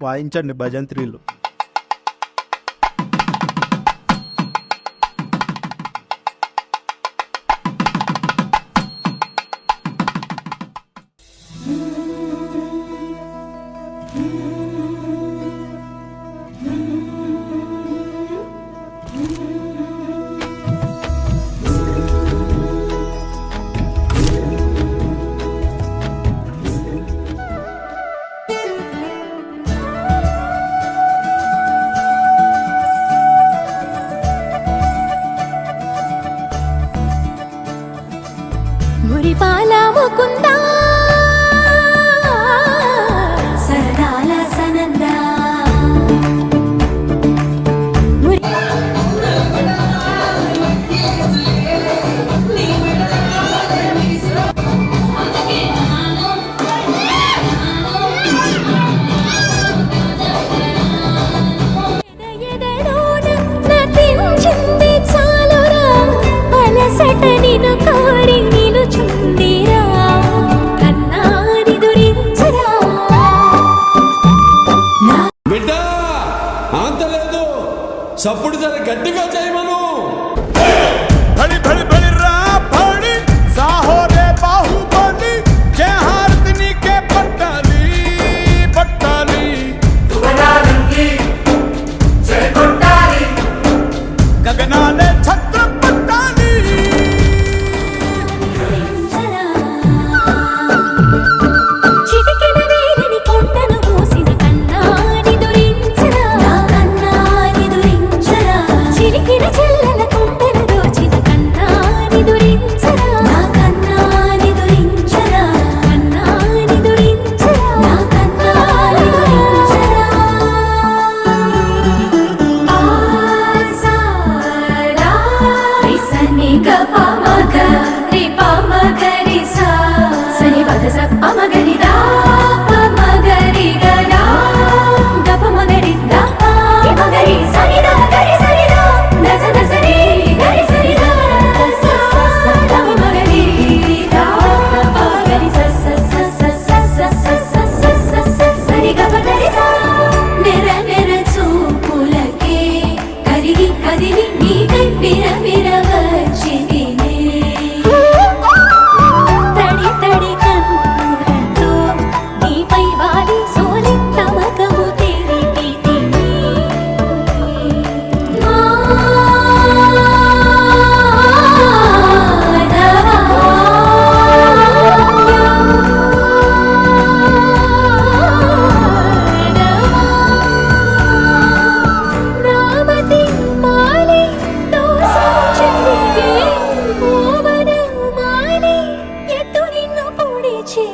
వాయించండి భజంత్రీలు. మురిపాల ముకుందా సరదాల సనందా నటించింది చాలురా అలసట నిన్ను కోరి నిలుచుందిరా కన్నాని దురించరా బిడ్డ ఆంతలేదు సప్పుడు జర గట్టిగా చేయమను. भली भली भली रा भली साहो रे बाहुबली जय हारतनी के पट्टाली पट्टाली तुगनालंगी जय पट्टाली गगनाले छत्र पट्टाली చిటికెన వేలని కొండను మోసిన కన్నాని దురించరా కన్నాని దురించరా చిలికిన చెల్లెల కొండను దోచిన కన్నాని దురించరా కన్నాని దురించరా కన్నాని దురించరా కన్నాని దురించరా ఆసారా రిసని గపమగ రిపమగరి సా సని పద స పమగరి దా పమగరి గదా గపమగరి దా పమగరి సని దా గరి సని దా దస దసరి గరి సని దా స స స పమగరి దా పమగరి స స స స స స స స స స స సని గపగరి దా నెర నెర చూపులకే కరిగి కదిలి నీకై బిర బిర వచ్చితినే తడి తడి కన్నులతో నీపై వాలి సోలి తమకము తెరిపితిని నామతి మాలి దోసము చెల్లిగే ఓవన మాలి ఎత్తు నిన్ను పొడిచే